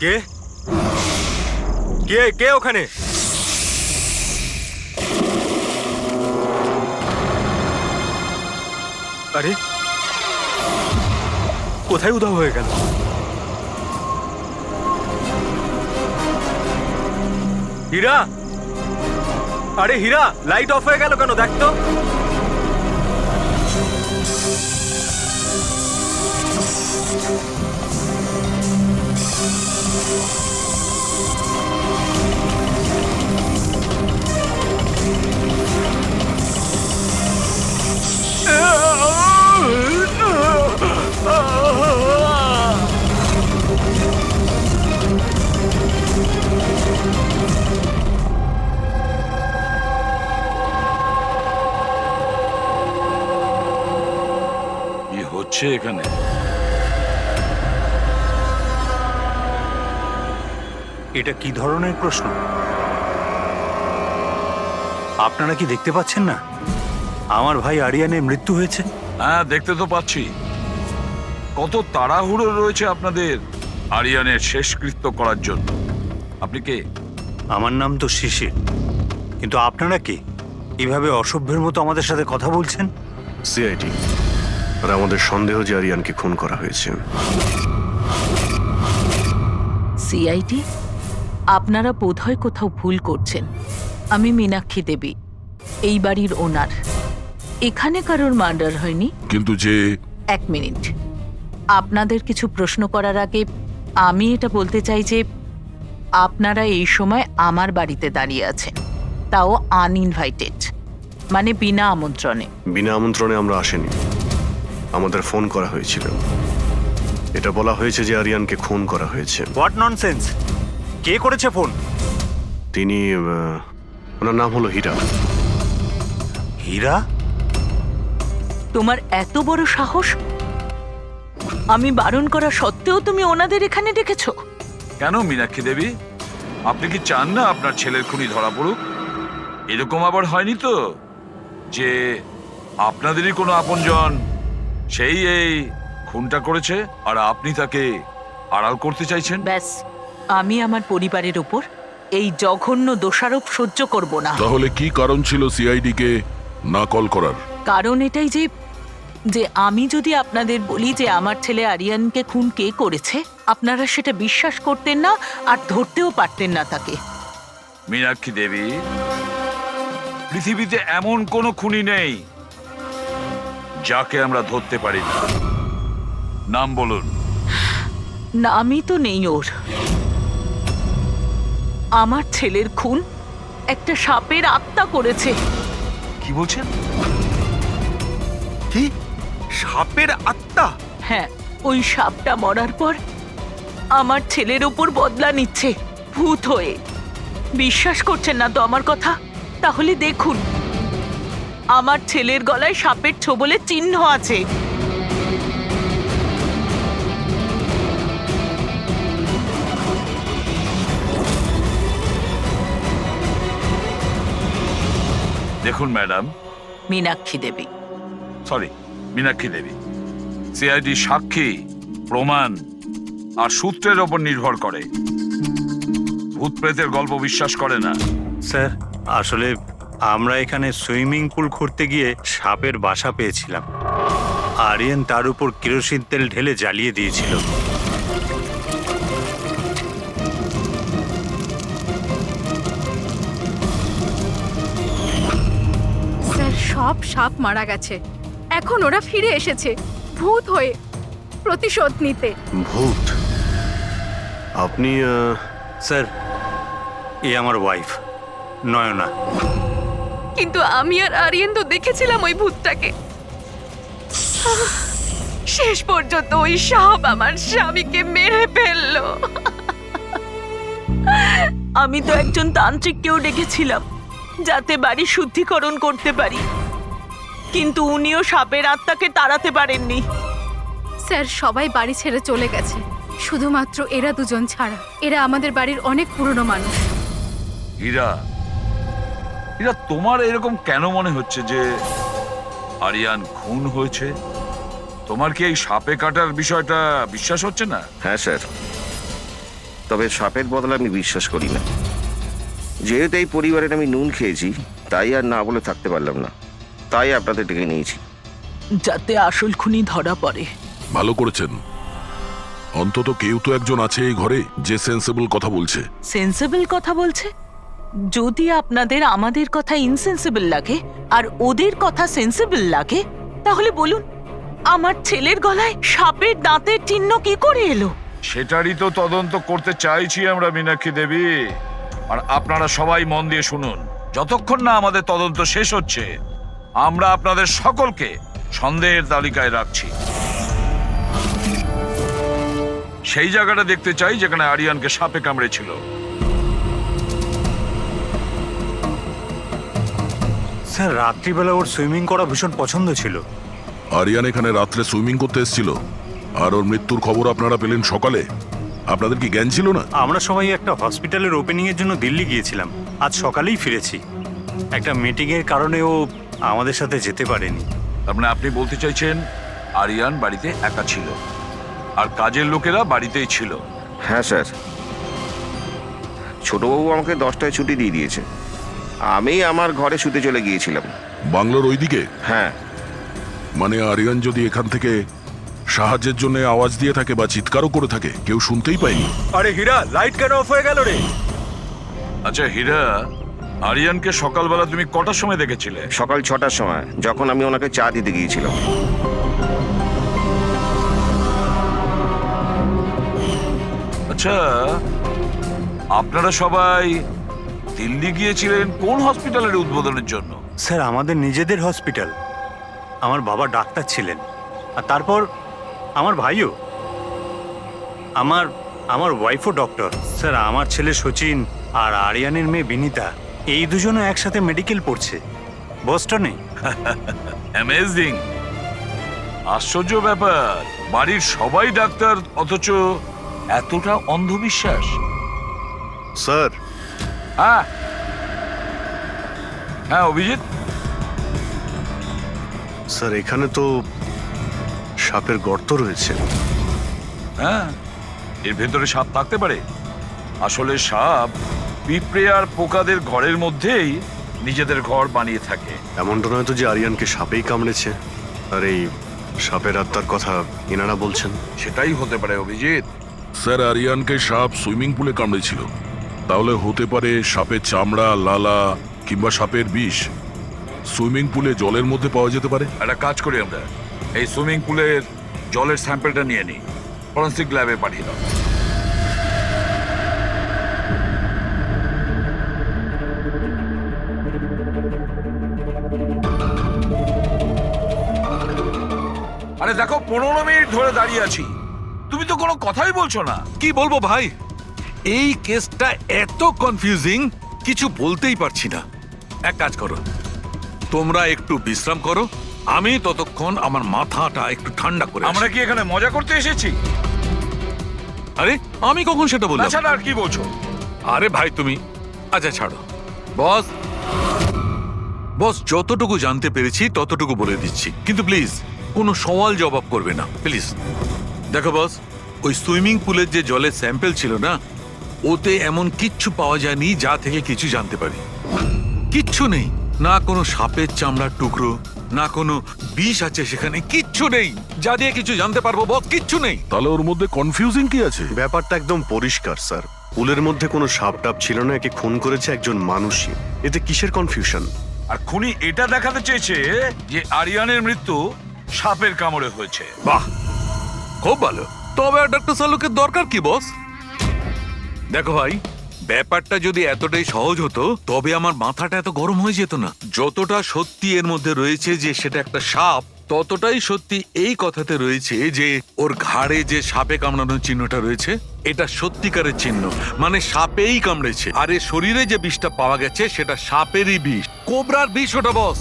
কে কে কে ওখানে? আরে কোথায় উধাও হয়ে গেল? হীরা, আরে হীরা, লাইট অফ হয়ে গেল কেন? দেখ তো। কি হচ্ছে এখানে? এটা কি ধরনের প্রশ্ন? আপনারা কি দেখতে পাচ্ছেন না আমার ভাই আরিয়ানের মৃত্যু হয়েছে? হ্যাঁ, দেখতে তো পাচ্ছি। কত তাড়াহুড়ো রয়েছে আপনাদের আরিয়ানের শেষকৃত্য করার জন্য। আপনি কে? আমার নাম তো শিশির, কিন্তু আপনারা কে? এভাবে অসভ্যের মতো আমাদের সাথে কথা বলছেন? সিআইডি, আর আমাদের সন্দেহ যে আরিয়ানকে খুন করা হয়েছে। সিআইডি, আপনারা বোধহয় কোথাও ভুল করছেন। আমি মীনাক্ষী দেবী, এই বাড়ির ওনার। এখানে কারোর মার্ডার হয়নি। কিন্তু যে... এক মিনিট, আপনাদের কিছু প্রশ্ন করার আগে আমি এটা বলতে চাই যে আপনারা এই সময় আমার বাড়িতে দাঁড়িয়ে আছেন, তাও আনইনভাইটেড, মানে বিনা আমন্ত্রণে। বিনা আমন্ত্রণে আমরা আসিনি, আমাদের ফোন করা হয়েছিল। এটা বলা হয়েছে যে আরিয়ানকে খুন করা হয়েছে। What nonsense! কে করেছে ফোন? তিনি ওনার নাম হলো হীরা। হীরা? তোমার এত বড় সাহস! আমি বারণ করা সত্ত্বেও তুমি ওনাদের এখানে ডেকেছো? কেন মীনাক্ষী দেবী, আপনি কি চান না আপনার ছেলের খুনি ধরা পড়ুক? এরকম আবার হয়নি তো যে আপনাদেরই কোনো আপনজন সেই এই খুনটা করেছে আর আপনি তাকে আড়াল করতে চাইছেন? ব্যাস, আমি আমার পরিবারের উপর এই জঘন্য দোষারোপ সহ্য করব না। তাহলে কি কারণ ছিল সিআইডি কে না কল করার? কারণ এটাই যে যে আমি যদি আপনাদের বলি যে আমার ছেলে আরিয়ানকে খুন কে করেছে, আপনারা সেটা বিশ্বাস করতেন না আর ধরতেও পারতেন না তাকে। মীনাক্ষী দেবী, পৃথিবীতে এমন কোনো খুনি নেই যাকে আমরা ধরতে পারি না। নাম বলুন। নামই তো নেই ওর। আমার ছেলের খুন একটা সাপের আত্মা করেছে। কি বলছেন? কি? সাপের আত্মা? হ্যাঁ, ওই সাপটা মরার পর আমার ছেলের উপর বদলা নিচ্ছে ভূত হয়ে। বিশ্বাস করছেন না তো আমার কথা? তাহলে দেখুন, আমার ছেলের গলায় সাপের ছোবলের চিহ্ন আছে। দেখুন ম্যাডাম, মীনাক্ষী দেবী। সরি, মীনাক্ষী দেবী, সিআইডি সাক্ষী, প্রমাণ আর সূত্রের ওপর নির্ভর করে। ভূত প্রেতের গল্প বিশ্বাস করে না। স্যার, আসলে আমরা এখানে সুইমিং পুল করতে গিয়ে সাপের বাসা পেয়েছিলাম। আরিয়ান তার উপর কেরোসিন তেল ঢেলে জ্বালিয়ে দিয়েছিল। স্যার, সব সাপ মারা গেছে। এখন ওরা ফিরে এসেছে ভূত হয়ে প্রতিশোধ নিতে। ভূত? আপনি স্যার, এ আমার ওয়াইফ নয়না। কিন্তু আমি আর আরিয়ান তো দেখেছিলাম ওই ভূতটাকে। শেষ পর্যন্ত ওই সাপ আমার স্বামীকে মেরে ফেললো। আমি তো একজন তান্ত্রিককেও ডেকেছিলাম যাতে বাড়ি শুদ্ধিকরণ করতে পারি, কিন্তু উনিও সাপের আত্মাকে তাড়াতে পারেননি। স্যার, সবাই বাড়ি ছেড়ে চলে গেছে, শুধুমাত্র এরা দুজন ছাড়া। এরা আমাদের বাড়ির অনেক পুরনো মানুষ। হীরা, হীরা, তোমার এরকম কেন মনে হচ্ছে যে আরিয়ান খুন হয়েছে? তোমার কি এই সাপে কাটার বিষয়টা বিশ্বাস হচ্ছে না? হ্যাঁ স্যার, তবে সাপের বদলে আমি বিশ্বাস করি না। যেহেতু এই পরিবারের আমি নুন খেয়েছি, তাই আর না বলে থাকতে পারলাম না, তাই আপনাদের ডেকে নিয়েছি। যাতে আসল খুনি ধরা পড়ে। ভালো করেছেন। অন্তত কেউ তো একজন আছে এই ঘরে যে সেন্সেবল কথা বলছে। সেন্সিবল কথা বলছে? যদি আপনাদের আমাদের কথা ইনসেন্সিবল লাগে আর ওদের কথা সেন্সিবল লাগে, তাহলে বলুন আমার ছেলের গলায় সাপের দাঁতের চিহ্ন কি করে এলো? সেটারই তো তদন্ত করতে চাইছি আমরা মীনাক্ষী দেবী। আর আপনারা সবাই মন দিয়ে শুনুন, যতক্ষণ না আমাদের তদন্ত শেষ হচ্ছে আমরা আপনাদের সকলকে সন্দেহের তালিকায় রাখছি। সেই জায়গাটা দেখতে চাই যেখানে আরিয়ানকে সাপে কামড়েছিল। স্যার রাত্রিবেলা ওর সুইমিং করা ভীষণ পছন্দ ছিল। আরিয়ান এখানে রাত্রে সুইমিং করতে এসেছিল আর ওর মৃত্যুর খবর আপনারা পেলেন সকালে। আপনাদের কি জ্ঞান ছিল না? আমরা সবাই একটা হসপিটালের ওপেনিং এর জন্য দিল্লি গিয়েছিলাম, আজ সকালেই ফিরেছি। একটা মিটিং এর কারণে ও আমাদের সাথে যেতে পারেনি। তার মানে আপনি বলতে চাইছেন আরিয়ান বাড়িতে একা ছিল আর কাজের লোকেরা বাড়িতেই ছিল? হ্যাঁ স্যার, ছোটবাবু আমাকে 10টায় ছুটি দিয়ে দিয়েছে। আমি আমার ঘরে শুতে চলে গিয়েছিলাম। বাংলোর ওইদিকে? হ্যাঁ। মানে আরিয়ান যদি এখান থেকে সাহায্যের জন্য আওয়াজ দিয়ে থাকে বা চিৎকারও করে থাকে, কেউ শুনতেই পায়নি। আরে হীরা, লাইট কেন অফ হয়ে গেল রে? আচ্ছা হীরা, আরিয়ানকে সকালবেলা তুমি কটার সময় দেখেছিলে? সকাল 6টার সময়, যখন আমি ওনাকে চা দিতে গিয়েছিলাম। আচ্ছা, আপনারা সবাই দিল্লি গিয়েছিলেন কোন হসপিটালের উদ্বোধনের জন্য? স্যার আমাদের নিজেদের হসপিটাল। আমার বাবা ডাক্তার ছিলেন, আর তারপর আমার ভাইও, আমার ওয়াইফও ডক্টর। স্যার আমার ছেলে সচিন আর আরিয়ানের মেয়ে বিনীতা, এই দুজনে একসাথে মেডিকেল পড়ছে বস্টনে। অ্যামেজিং, আশ্চর্য ব্যাপার। বাড়ির সবাই ডাক্তার অথচ এতটা অন্ধবিশ্বাস। স্যার, হ্যাঁ হ্যাঁ অভিজিৎ। স্যার এখানে তো সাপের গর্ত রয়েছে। হ্যাঁ, এর ভেতরে সাপ থাকতে পারে। আসলে সাপ পিঁপড়ে আর পোকাদের ঘরের মধ্যেই নিজেদের ঘর বানিয়ে থাকে। এমনটা নয় তো যে আরিয়ানকে সাপেই কামড়েছে আর এই সাপের আত্মার কথা এনারা বলছেন? সেটাই হতে পারে অভিজিৎ। স্যার আরিয়ানকে সাপ সুইমিং পুলে কামড়েছিল, তাহলে হতে পারে সাপের চামড়া, লালা কিংবা সাপের বিষ সুইমিং পুলে জলের মধ্যে পাওয়া যেতে পারে। একটা কাজ করি আমরা, এই সুইমিং পুলের জলের স্যাম্পলটা নিয়ে নিই, ফরেন্সিক ল্যাবে পাঠিয়ে দাও। আরে দেখো, 15 মিনিট ধরে দাঁড়িয়ে আছি, তুমি তো কোনো কথাই বলছো না। কি বলবো ভাই, এই কেসটা এত কনফিউজিং, কিছু বলতেই পারছি না। এক কাজ করো, তোমরা একটু বিশ্রাম করো, আমি ততক্ষণ আমার মাথাটা একটু ঠান্ডা করে আমরা কি এখানে মজা করতে এসেছি? আরে আমি কখন সেটা বললাম? তাছাড়া আর কি বলছো? আরে ভাই তুমি, আচ্ছা ছাড়ো। বস বস যতটুকু জানতে পেরেছি ততটুকু বলে দিচ্ছি, কিন্তু প্লিজ কোনো সওয়াল জবাব করবে না প্লিজ। দেখো বস, ওই সুইমিং পুলের যে জলের স্যাম্পল ছিল না, ওতে এমন কিচ্ছু পাওয়া যায়নি যা থেকে কিছু জানতে পারি। কিচ্ছু নেই, না কোনো সাপের চামড়ার টুকরো, না কোনো বিষ আছে সেখানে, কিচ্ছু নেই যা দিয়ে কিছু জানতে পারবো বস, কিচ্ছু নেই। তাহলে ওর মধ্যে কনফিউজিং কি আছে? ব্যাপারটা একদম পরিষ্কার স্যার। পুলের মধ্যে কোনো সাপ টাপ ছিল না, একে খুন করেছে একজন মানুষই। এতে কিসের কনফিউশন? আর খুনি এটা দেখাতে চেয়েছে যে আরিয়ানের মৃত্যু সাপের কামড়ে হয়েছে। বাহ, খুব ভালো। তবে আর ডক্টর সালুকের দরকার কি বস? দেখো ভাই, ব্যাপারটা যদি এতটাই সহজ হতো তবে আমার মাথাটা এত গরম হয়ে যেত না। যতটা সত্যি এর মধ্যে রয়েছে যে সেটা একটা সাপ, ততটাই সত্যি এই কথাতে রয়েছে যে ওর ঘাড়ে যে সাপে কামড়ানোর চিহ্নটা রয়েছে, এটা সত্যিকারের চিহ্ন, মানে সাপেই কামড়েছে। আর এর শরীরে যে বিষটা পাওয়া গেছে সেটা সাপেরই বিষ, কোবরার বিষ ওটা বস।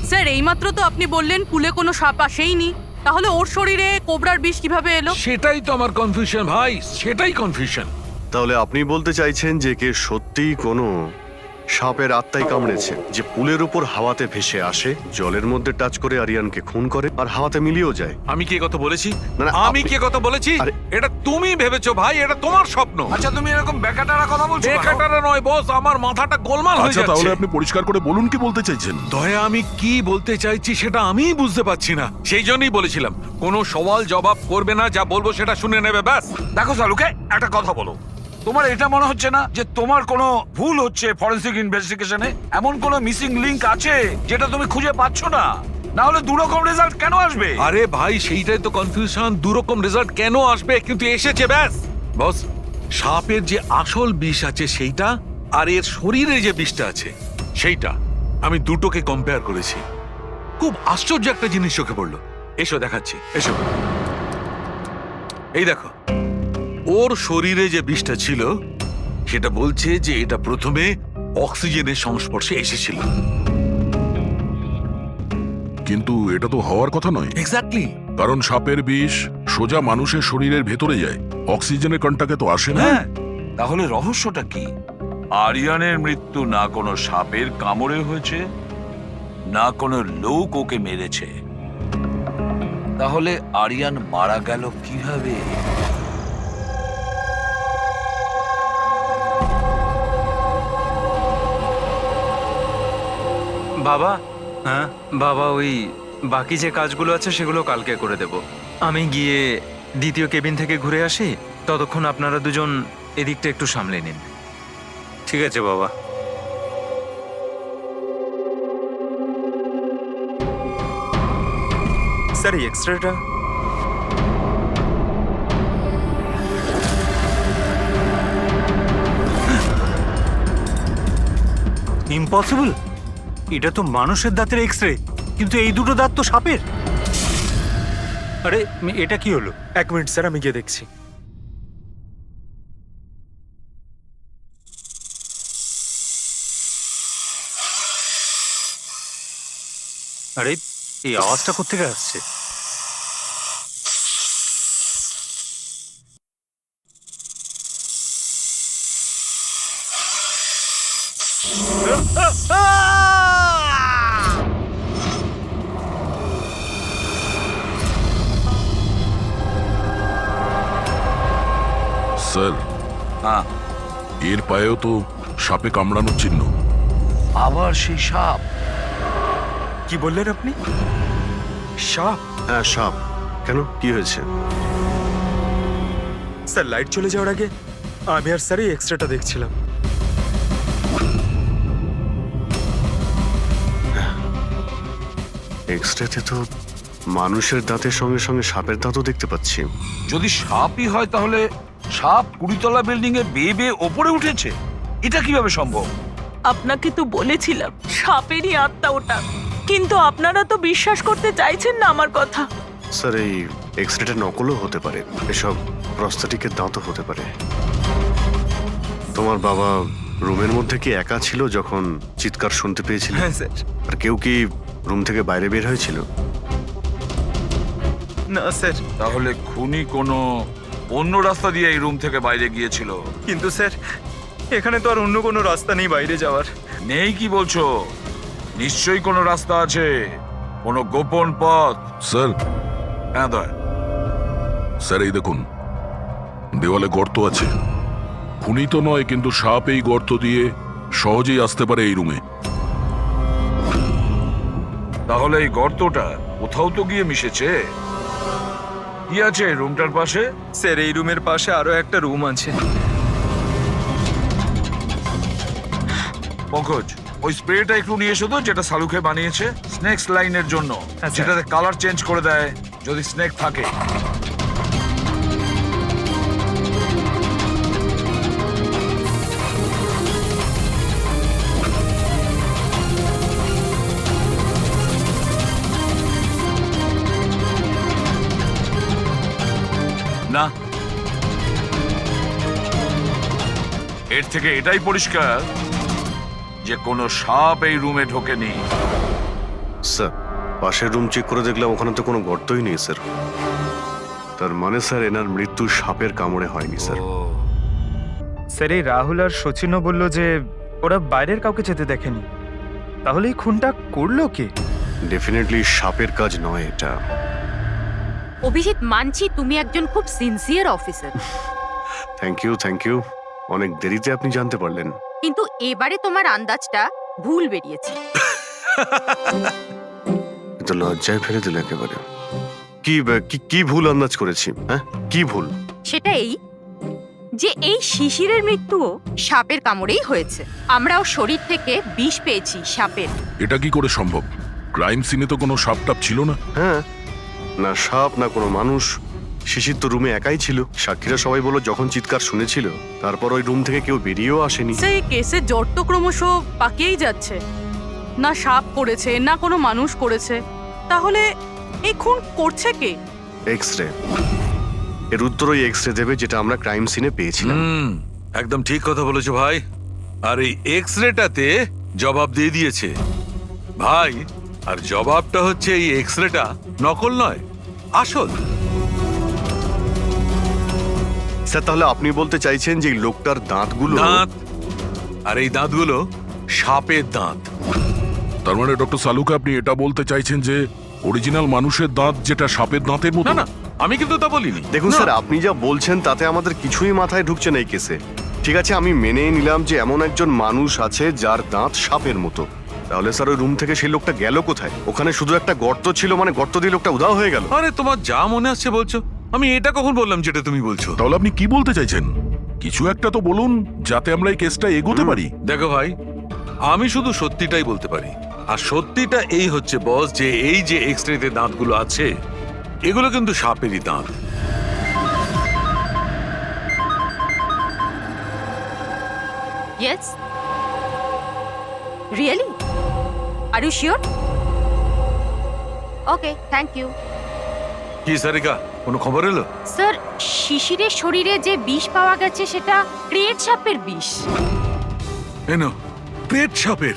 স্যার এইমাত্র তো আপনি বললেন পুলে কোনো সাপ আসেইনি, তাহলে ওর শরীরে কোবরার বিষ কিভাবে এলো? সেটাই তো আমার কনফিউশন ভাই, সেটাই কনফিউশন। তাহলে আপনি বলতে চাইছেন যে কে সত্যিই কোনো সাপের আত্মাই কামড়েছে, যে পুলের উপর হাওয়াতে ভেসে আসে, জলের মধ্যে টাচ করে আরিয়ানকে খুন করে আর হাওয়াতে মিলিয়েও যায়। আমি কি কথা বলেছি? না, না, আমি আপনি- কি কথা বলেছি? আরে- এটা তুমি ভেবেছো ভাই, এটা তোমার স্বপ্ন। আচ্ছা তুমি এরকম বেকাটারা কথা বলছো কেন? বেকারটা নয় বস, আমার মাথাটা গোলমাল হয়ে আচ্ছা তাহলে যাচ্ছে। আপনি পরিষ্কার করে বলুন কি বলতে চাইছেন। দয়া, আমি কি বলতে চাইছি সেটা আমিই বুঝতে পারছি না। সেই জন্যই বলেছিলাম কোনো সওয়াল জবাব করবে না, যা বলবো সেটা শুনে নেবে ব্যাস। দেখো সালুকে, একটা কথা বলো, তোমার এটা মনে হচ্ছে না যে তোমার কোনো ভুল হচ্ছে ফরেনসিক ইনভেস্টিগেশনে? এমন কোনো মিসিং লিংক আছে যেটা তুমি খুঁজে পাচ্ছ না? না হলে দুরকম রেজাল্ট কেন আসবে? আরে ভাই, সেইটাই তো কনফিউশন। দুরকম রেজাল্ট কেন আসবে, কিন্তু এসেছে ব্যাস। বস, সাপের যে আসল বিষ আছে সেইটা, আর এর শরীরে যে বিষটা আছে সেইটা, আমি দুটোকে কম্পেয়ার করেছি। খুব আশ্চর্য একটা জিনিস চোখে পড়লো। এসো দেখাচ্ছি, এসো। এই দেখো, ওর শরীরে যে বিষটা ছিল সেটা বলছে যে এটা প্রথমে অক্সিজেনের সংস্পর্শে এসেছিল। কিন্তু এটা তো হওয়ার কথা নয়, এক্স্যাক্টলি। কারণ সাপের বিষ সোজা মানুষের শরীরের ভেতরে যায়, অক্সিজেনের কন্টাক্টে তো আসে না। হ্যাঁ, তাহলে রহস্যটা কি? আরিয়ানের মৃত্যু না কোনো সাপের কামড়ে হয়েছে, না কোনো লোক ওকে মেরেছে। তাহলে আরিয়ান মারা গেল কিভাবে? বাবা, হ্যাঁ, বাবা, ওই বাকি যে কাজগুলো আছে সেগুলো কালকে করে দেব। আমি গিয়ে দ্বিতীয় কেবিন থেকে ঘুরে আসি, ততক্ষণ আপনারা দুজন এদিকটা একটু সামলে নিন। ঠিক আছে বাবা। স্যার, এই এক্সট্রাটা ইম্পসিবল, এটা তো মানুষের দাঁতের এক্স রে, কিন্তু এই দুটো দাঁত তো সাপের। আরে এটা কি হলো? 1 মিনিট স্যার, আমি গিয়ে দেখছি। আরে এই আওয়াজটা কোত্থেকে আসছে? স্যার, হ্যাঁ, এর পায়েও তো সাপে কামড়ানোর চিহ্ন। আবার সেই সাপ? কি বললেন আপনি? সাপ? হ্যাঁ সাপ। কেন, কি হয়েছে? স্যার, লাইট চলে যাওয়ার আগে আমি আর স্যার এই এক্সট্রাটা দেখছিলাম। এক্সরেতে তো মানুষের দাঁতের সঙ্গে সঙ্গে সাপের দাঁতও দেখতে পাচ্ছি। যদি সাপই হয় তাহলে সাপ 20তলা বিল্ডিং এ বেয়ে বেয়ে ওপরে উঠেছে, এটা কিভাবে সম্ভব? আপনাকে তো বলেছিলাম সাপেরই আত্মা ওটা, কিন্তু আপনারা তো বিশ্বাস করতে চাইছেন না আমার কথা। স্যার, এই এক্সরেটা নকলও হতে পারে, এসব প্রস্থেটিকের দাঁতও হতে পারে। তোমার বাবা রুমের মধ্যে কি একা ছিল যখন চিৎকার শুনতে পেয়েছিল? হ্যাঁ স্যার। আর কেউ কি রুম থেকে বাইরে বের হয়েছিল? না স্যার, তাহলে খুনি কোনো অন্য রাস্তা দিয়ে এই রুম থেকে বাইরে গিয়েছিল। কিন্তু স্যার এখানে তো আর অন্য কোনো রাস্তা নেই বাইরে যাওয়ার। নেই কি বলছো? নিশ্চয়ই কোনো রাস্তা আছে, কোনো গোপন পথ। স্যার, হ্যাঁ দয়া, স্যার এই দেখুন, দেওয়ালে গর্ত আছে। খুনি তো নয়, কিন্তু সাপ এই গর্ত দিয়ে সহজেই আসতে পারে এই রুমে। তাহলে এই গর্তটা কোথাও তো গিয়ে মিশেছে। কি আছে এই রুমটার পাশে? স্যার, এই রুমের পাশে আরো একটা রুম আছে। পঙ্কজ, ওই স্প্রেটা একটু নিয়ে এসো তো, যেটা সালুকে বানিয়েছে স্নেক লাইনের জন্য, হ্যাঁ, স্যার। যেটাতে কালার চেঞ্জ করে দেয় যদি স্নেক থাকে। না, এর থেকে এটাই পরিষ্কার যে কোনো সাপ এই রুমে ঢোকেনি। স্যার, পাশের রুম চেক করে দেখলাম ওখানে তো কোনো গর্তই নেই স্যার। তার মানে স্যার এনার মৃত্যু সাপের কামড়ে হয়নি স্যার। স্যার, এই রাহুল আর সচিনও বলল যে ওরা বাইরের কাউকে যেতে দেখেনি, তাহলে এই খুনটা করলো কে? ডেফিনেটলি সাপের কাজ নয় এটা। অভিজিৎ, মানছি তুমি একজন খুব সিনসিয়ার অফিসার, থ্যাংক ইউ। অনেক দেরিতে আপনি জানতে পারলেন। কিন্তু এবারে তোমার আন্দাজটা ভুল বেরিয়েছে। কিন্তু লজ্জায় ফেলে দিল একেবারে। কি ভুল আন্দাজ করেছি? হ্যাঁ, কি ভুল? সেটা এই যে এই শিশিরের মৃত্যুও সাপের কামড়েই হয়েছে। আমরাও শরীর থেকে বিষ পেয়েছি সাপের। এটা কি করে সম্ভব? ক্রাইম সিনে তো কোনো সাপ টাপ ছিল না। হ্যাঁ, না সাপ না কোনো মানুষ। শিশির তো রুমে একাই ছিল। সাক্ষীরা সবাই বলল যখন চিৎকার শুনেছিল তারপর ওই রুম থেকে কেউ বেরিয়েও আসেনি। সেই কেসের জট তো ক্রমশ পাকিয়েই যাচ্ছে। না সাপ করেছে না কোনো মানুষ করেছে, তাহলে এই খুন করছে কে? এক্স-রে। এর উত্তর ওই এক্স-রে দেবে যেটা আমরা ক্রাইম সিনে পেয়েছিলাম। একদম ঠিক কথা বলেছো ভাই। আর এই এক্সরেটাতে জবাব দিয়ে দিয়েছে ভাই। আর জবাবটা হচ্ছে এই এক্সরেটা নকল নয়, আসল। স্যার, তাহলে আপনি বলতে চাইছেন যে এই লোকটার দাঁতগুলো? দাঁত, আর এই দাঁতগুলো সাপের দাঁত। তার মানে ডক্টর সালুকে আপনি এটা বলতে চাইছেন যে অরিজিনাল মানুষের দাঁত যেটা সাপের দাঁতের মতো? না না, আমি কিন্তু তা বলিনি। দেখুন না। স্যার, আপনি যা বলছেন তাতে আমাদের কিছুই মাথায় ঢুকছে না এই কেসে। ঠিক আছে, আমি মেনে নিলাম যে এমন একজন মানুষ আছে যার দাঁত সাপের মতো। তাহলে স্যার ওই রুম থেকে সেই লোকটা গেল কোথায়? ওখানে শুধু একটা গর্ত ছিল, মানে গর্ত দিয়ে লোকটা উধাও হয়ে গেল। আরে তোমার যা মনে আসছে বলছো, আমি এটা কখন বললাম যেটা তুমি বলছো? তাহলে আপনি কি বলতে চাইছেন? কিছু একটা তো বলুন যাতে আমরা এই কেসটা এগোতে পারি। দেখো ভাই, আমি শুধু সত্যিটাই বলতে পারি। আর সত্যিটা এই হচ্ছে বস, যে এই যে এক্সরেতে দাঁতগুলো আছে এগুলো কিন্তু সাপেরই দাঁত। Yes, really? Are you sure? Okay, thank you. কি সারিকা, কোনো খবর এলো? স্যার, শিশিরের শরীরে যে বিষ পাওয়া গেছে সেটা ক্রিয়েট সাপের বিষ। এনো, পেট সাপের।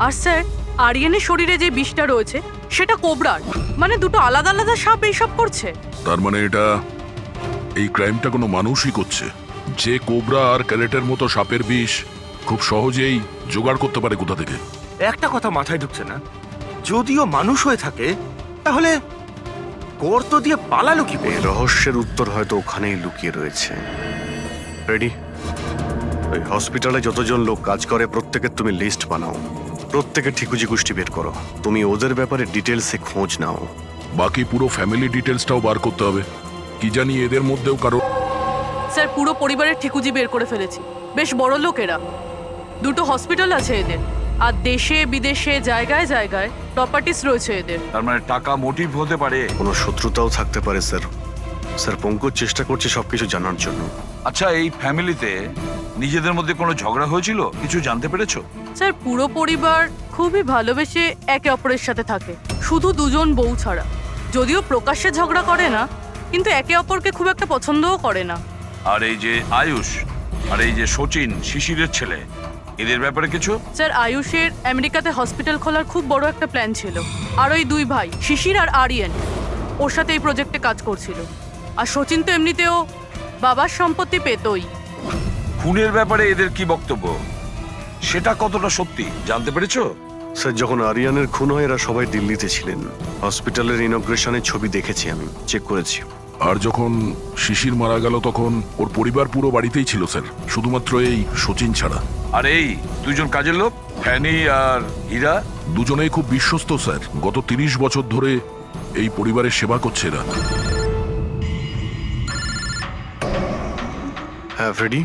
আর স্যার, আরিয়ানের শরীরে যে বিষটা রয়েছে সেটা কোবরার। মানে দুটো আলাদা আলাদা সাপ এইসব করছে। তার মানে এটা এই ক্রাইমটা কোনো মানুষই করছে, যে কোবরা আর ক্যারেটের মতো সাপের বিষ খুব সহজেই জোগাড় করতে পারে কোথা থেকে। একটা কথা মাথায় ঢুকছে না, যদিও মানুষ হয়ে থাকে তাহলে গর্ত দিয়ে পালালো কি করে? এই রহস্যের উত্তর হয়তো ওখানেই লুকিয়ে রয়েছে। রেডি? ওই হসপিটালে যতজন লোক কাজ করে প্রত্যেকের তুমি লিস্ট বানাও, প্রত্যেকের ঠিকুজি কুষ্টি বের করো। তুমি ওদের ব্যাপারে ডিটেলসে খোঁজ নাও। বাকি পুরো ফ্যামিলি ডিটেলসটাও বার করতে হবে। কি জানি এদের মধ্যেও কারো। স্যার, পুরো পরিবারের ঠিকুজি বের করে ফেলেছি। বেশ বড় লোক এরা। দুটো হসপিটাল আছে এদের, আর দেশে বিদেশে জায়গায় জায়গায় প্রপার্টিস রয়েছে এদের। তার মানে টাকা মোটিভ হতে পারে। কোনো শত্রুতাও থাকতে পারে স্যার। স্যার, পঙ্কজ চেষ্টা করছে সবকিছু জানার জন্য। আচ্ছা, এই ফ্যামিলিতে নিজেদের মধ্যে কোনো ঝগড়া হয়েছিল? কিছু জানতে পেরেছো? স্যার, পুরো পরিবার খুবই ভালোবেসে একে অপরের সাথে থাকে, শুধু দুজন বউ ছাড়া। যদিও প্রকাশ্যে ঝগড়া করে না, কিন্তু একে অপরকে খুব একটা পছন্দও করে না। আর এই যে আয়ুষ আর এই যে সচিন, শিশিরের ছেলে, এদের ব্যাপারে কিছু? স্যার, আয়ুষের আমেরিকাতে হসপিটাল খোলার খুব বড় একটা প্ল্যান ছিল। আর ওই দুই ভাই শিশির আর আরিয়ান ওর সাথে এই প্রজেক্টে কাজ করছিল। আর সচিন তো এমনিতেও বাবার সম্পত্তি পেতই। খুনের ব্যাপারে এদের কি বক্তব্য, সেটা কতটা সত্যি জানতে পেরেছো? স্যার, যখন আরিয়ানের খুন হয় এরা সবাই দিল্লিতে ছিলেন। হসপিটালের ইনগ্রেশনের ছবি দেখেছি, আমি চেক করেছি। আর যখন শিশির মারা গেল তখন ওর পরিবার পুরো বাড়িতেই ছিল স্যার, শুধুমাত্র এই সচিন ছাড়া। আর এই দুজন কাজের লোক, ফ্যানি আর হীরা, দুজনেই খুব বিশ্বস্ত স্যার। গত 30 বছর ধরে এই পরিবারের সেবা করছে এরা। হ্যাঁ ফ্রেডি।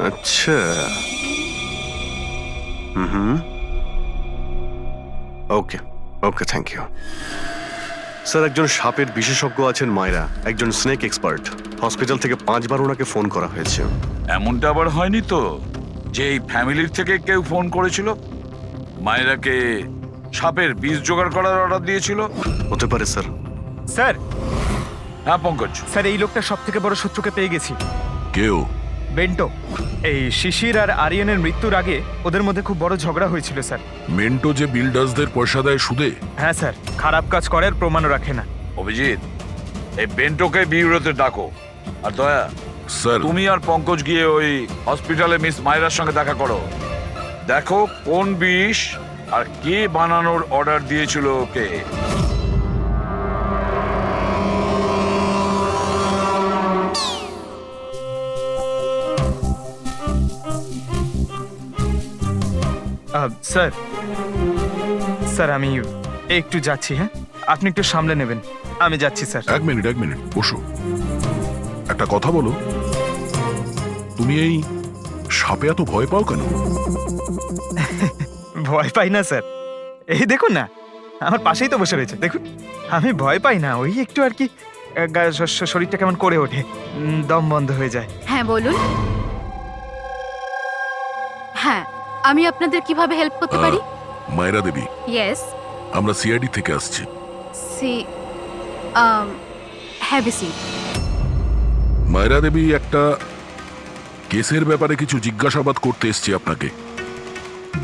আচ্ছা, ওকে ওকে, থ্যাংক ইউ স্যার। একজন সাপের বিশেষজ্ঞ আছেন মায়রা, একজন স্নেক এক্সপার্ট। হসপিটাল থেকে 5 বার ওনাকে ফোন করা হয়েছে। এমনটা আবার হয়নি তো যে এই ফ্যামিলির থেকে কেউ ফোন করেছিল মায়েরাকে সাপের বীজ জোগাড় করার অর্ডার দিয়েছিল? হতে পারে স্যার। স্যার, হ্যাঁ পঙ্কজ। স্যার এই লোকটা সব থেকে বড় শত্রুকে পেয়ে গেছি। কেউ? বেন্টো। এই শিশির আর আরিয়ানের মৃত্যুর আগে ওদের মধ্যে খুব বড় ঝগড়া হয়েছিল স্যার। মেন্টো যে বিল্ডার্সদের পয়সা দেয় সুদে? হ্যাঁ স্যার, খারাপ কাজ করে আর প্রমাণও রাখে না। অভিজিৎ, এই বেন্টোকে বিউরোতে ডাকো। আর দয়া, স্যার তুমি আর পঙ্কজ গিয়ে ওই হসপিটালে মিস মায়রার সঙ্গে দেখা করো। দেখো কোন বিষ আর কে বানানোর অর্ডার দিয়েছিল ওকে। স্যার স্যার আমি একটু যাচ্ছি, হ্যাঁ আপনি একটু সামলে নেবেন, আমি যাচ্ছি স্যার। এক মিনিট বসো। একটা কথা বলো, তুমি এই সাপে এত ভয় পাও কেন? ভয় পাই না স্যার, এই দেখুন না আমার পাশেই তো বসে রয়েছে, দেখুন আমি ভয় পাই না, ওই একটু আর কি শরীরটা কেমন করে ওঠে, দম বন্ধ হয়ে যায়। হ্যাঁ বলুন। হ্যাঁ, আমি আপনাদের কিভাবে হেল্প করতে পারি? মায়রা দেবী, ইয়েস। আমরা সিআইডি থেকে আসছি। See have a seat. Maira Devi, একটা কেসের ব্যাপারে কিছু জিজ্ঞাসাবাদ করতে এসছি আপনাকে।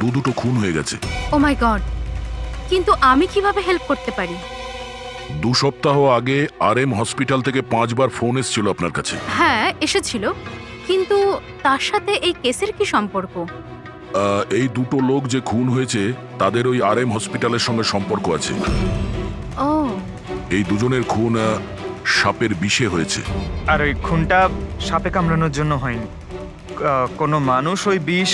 দুটো খুন হয়ে গেছে। ও মাই গড, কিন্তু আমি কিভাবে হেল্প করতে পারি? 2 সপ্তাহ আগে RM হসপিটাল থেকে 5 বার ফোন এসেছিল আপনার কাছে। হ্যাঁ এসেছিল, কিন্তু তার সাথে এই কেসের কি সম্পর্ক? এই 2 লোক যে খুন হয়েছে তাদের ওই RM হসপিটালের সঙ্গে সম্পর্ক আছে। ও, এই দুজনের খুন সাপের বিষে হয়েছে। আর ওই খুনটা সাপে কামড়ানোর জন্য হয়নি, কোনো মানুষ ওই বিষ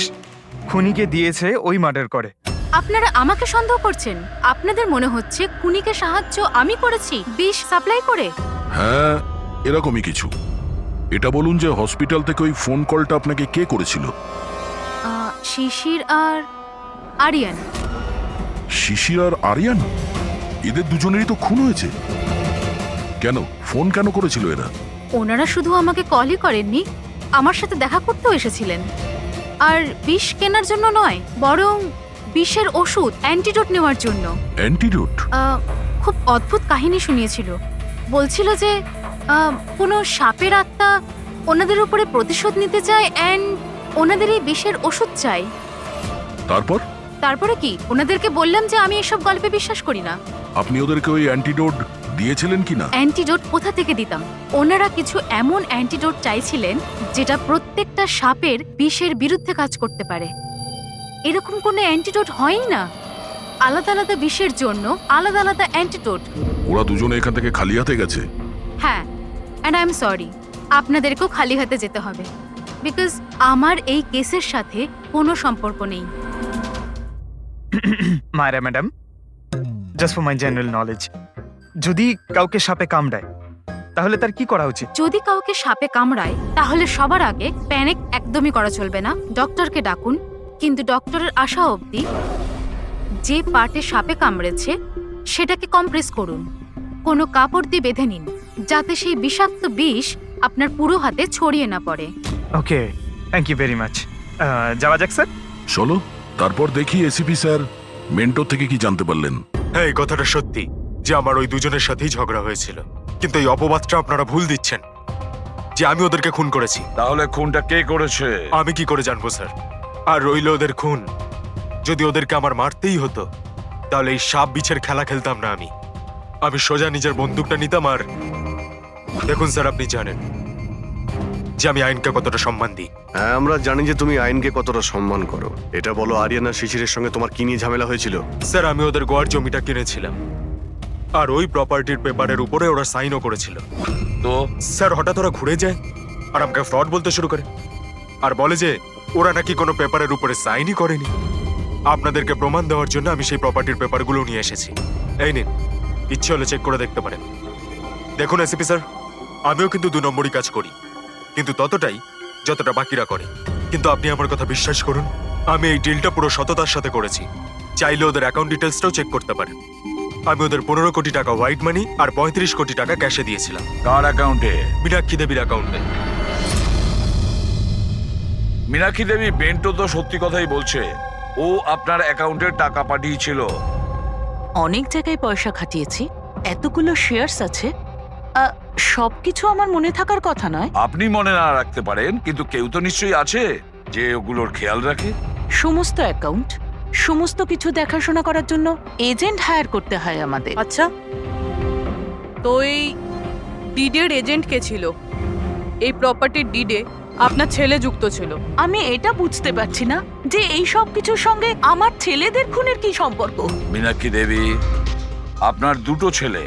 খুনিকে দিয়েছে ওই মার্ডার করে। আপনারা আমাকে সন্দেহ করছেন? আপনাদের মনে হচ্ছে খুনিকে সাহায্য আমি করেছি বিষ সাপ্লাই করে? হ্যাঁ, এরকমই কিছু। এটা বলুন যে হসপিটাল থেকে ওই ফোন কলটা আপনাকে কে করেছিল? শিশির আর আরিয়ান। শিশির আর আরিয়ান, এদের দুজনেরই তো খুন হয়েছে। কেন ফোন কেন করেছিল এরা? ওনারা শুধু আমাকে কলই করেননি, আমার সাথে দেখা করতেও এসেছিলেন। আর বিষ কেনার জন্য নয়, বরং বিষের ওষুধ অ্যান্টিডোট নেওয়ার জন্য। অ্যান্টিডোট? খুব অদ্ভুত কাহিনী শুনিয়েছিল। বলছিল যে কোনো সাপের আত্মা ওনাদের উপরে প্রতিশোধ নিতে চায় অ্যান্ড ওনাদের এই বিষের ওষুধ চাই। তারপরে কি? ওনাদেরকে বললাম যে আমি এসব গল্পে বিশ্বাস করি না। আপনি ওদেরকে ওই অ্যান্টিডোট দিয়েছিলেন কি না? অ্যান্টিডোট কোথা থেকে দিতাম? ওনারা কিছু এমন অ্যান্টিডোট চাইছিলেন যেটা প্রত্যেকটা সাপের বিষের বিরুদ্ধে কাজ করতে পারে। এরকম কোনো অ্যান্টিডোট হয়ই না। আলাদা আলাদা বিষের জন্য আলাদা আলাদা অ্যান্টিডোট। ওরা দুজনে এখান থেকে খালি হাতে গেছে? হ্যাঁ, অ্যান্ড আই এম সরি, আপনাদেরকেও খালি হাতে যেতে হবে, বিকজ আমার এই কেসের সাথে কোনো সম্পর্ক নেই। Maira madam, just for my general knowledge, যদি কাউকে সাপে কামড়ায় তাহলে তার কি করা উচিত? যদি কাউকে সাপে কামড়ায় তাহলে সবার আগে প্যানিক একদমই করা চলবে না। ডক্টরকে ডাকুন, কিন্তু ডক্টরের আসা অবধি যে পার্টে সাপে কামড়েছে সেটাকে কম্প্রেস করুন, কোনো কাপড় দিয়ে বেঁধে নিন, যাতে সেই বিষাক্ত বিষ আপনার পুরো হাতে ছড়িয়ে না পড়ে। ওকে, থ্যাংক ইউ ভেরি মাচ। যাওয়া যাক স্যার। চলো, তারপর দেখি এসিপি স্যার মেন্টর থেকে কি জানতে পারলেন। হ্যাঁ, এই কথাটা সত্যি যে আমার ওই দুজনের সাথেই ঝগড়া হয়েছিল, কিন্তু এই অপবাদটা আপনারা ভুল দিচ্ছেন যে আমি ওদেরকে খুন করেছি। তাহলে খুনটা কে করেছে? আমি কি করে জানবো স্যার? আর রইল ওদের খুন, যদি ওদেরকে আমার মারতেই হতো তাহলে এই সাপ বিছের খেলা খেলতাম না। আমি সোজা নিজের বন্দুকটা নিতাম। আর দেখুন স্যার, আপনি জানেন যে আমি আইনকে কতটা সম্মান দিই। হ্যাঁ, আমরা জানি যে তুমি আইনকে কতটা সম্মান করো। এটা বলো, আরিয়ানা শিশিরের সঙ্গে তোমার কি নিয়ে ঝামেলা হয়েছিল? স্যার, আমি ওদের গোয়ার জমিটা কিনেছিলাম, আর ওই প্রপার্টির পেপারের উপরে ওরা সাইনও করেছিল। তো স্যার, হঠাৎ ওরা ঘুরে যায় আর আমাকে ফ্রড বলতে শুরু করে, আর বলে যে ওরা নাকি কোনো পেপারের উপরে সাইনই করেনি। আপনাদেরকে প্রমাণ দেওয়ার জন্য আমি সেই প্রপার্টির পেপারগুলো নিয়ে এসেছি। এই নিন, ইচ্ছে হলে চেক করে দেখতে পারেন। দেখুন এসিপি স্যার, আমিও কিন্তু 2 নম্বরই কাজ করি, কিন্তু ততটাই যতটা বাকিরা করে। কিন্তু আপনি আমার কথা বিশ্বাস করুন, আমি এই ডিলটা পুরো সততার সাথে করেছি। চাইলে ওদের অ্যাকাউন্ট ডিটেলসটাও চেক করতে পারেন। আমি ওদের 15 কোটি টাকা হোয়াইট মানি আর 35 কোটি টাকা ক্যাশে দিয়েছিলাম। কার অ্যাকাউন্টে? মীনাক্ষী দেবীর অ্যাকাউন্টে। মীনাক্ষী দেবী বেন্টো তো সত্যি কথাই বলছে, ও আপনার অ্যাকাউন্টে টাকা পাঠিয়েছিল। অনেক জায়গায় পয়সা খাটিয়েছি, এতগুলো শেয়ার্স আছে, সবকিছু আমার মনে থাকার কথা নয়। আপনি মনে না রাখতে পারেন, কিন্তু কেউ তো নিশ্চয়ই আছে যে ওগুলোর খেয়াল রাখে। সমস্ত অ্যাকাউন্ট, সমস্ত কিছু দেখাশোনা করার জন্য এজেন্ট হায়ার করতে হয় আমাদের। আচ্ছা, তো এই ডিডের এজেন্ট কে ছিল? এই প্রপার্টির ডিডে আপনার ছেলে যুক্ত ছিল। আমি এটা বুঝতে পারছি না যে এই সব কিছুর সঙ্গে আমার ছেলেদের খুনের কি সম্পর্ক। মীনাক্ষী দেবী, আপনার দুটো ছেলে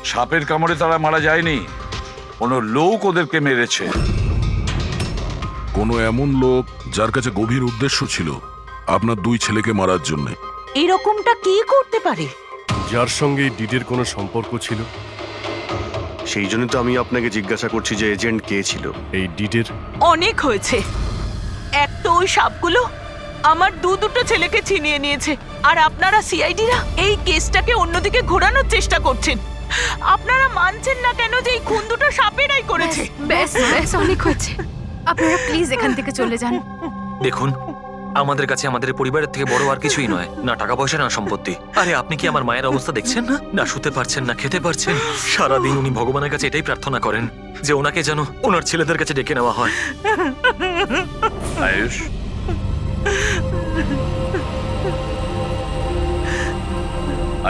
সাপের কামড়ে তারা মারা যায়নি, কোনো লোক ওদেরকে মেরেছে। কোনো এমন লোক যার কাছে গভীর উদ্দেশ্য ছিল আপনার দুই ছেলেকে মারার জন্য। এরকমটা কি করতে পারে? যার সঙ্গে এই ডিডের কোনো সম্পর্ক ছিল, সেই জন্য তো আমি আপনাকে জিজ্ঞাসা করছি যে এজেন্ট কে ছিল এই ডিডের। অনেক হয়েছে। এক তো ওই সাপগুলো আমার দুটো ছেলেকে ছিনিয়ে নিয়েছে, আর আপনারা সিআইডিরা এই কেসটাকে অন্যদিকে ঘোরানোর চেষ্টা করছেন। আপনারা মানছেন না কেন যে এই খুন দুটো সাপেরাই করেছে? ব্যাস ব্যাস অনেক হয়েছে, আপনারা প্লিজ এখান থেকে চলে যান। দেখুন, আমাদের কাছে আমাদের পরিবারের থেকে বড় আর কিছুই নয়, না টাকা পয়সা না সম্পত্তি। আরে আপনি কি আমার মায়ের অবস্থা দেখছেন না? না শুতে পারছেন না খেতে পারছেন। সারাদিন উনি ভগবানের কাছে এটাই প্রার্থনা করেন যে ওনাকে যেন ওনার ছেলেদের কাছে ডেকে নেওয়া হয়। আয়ুষ,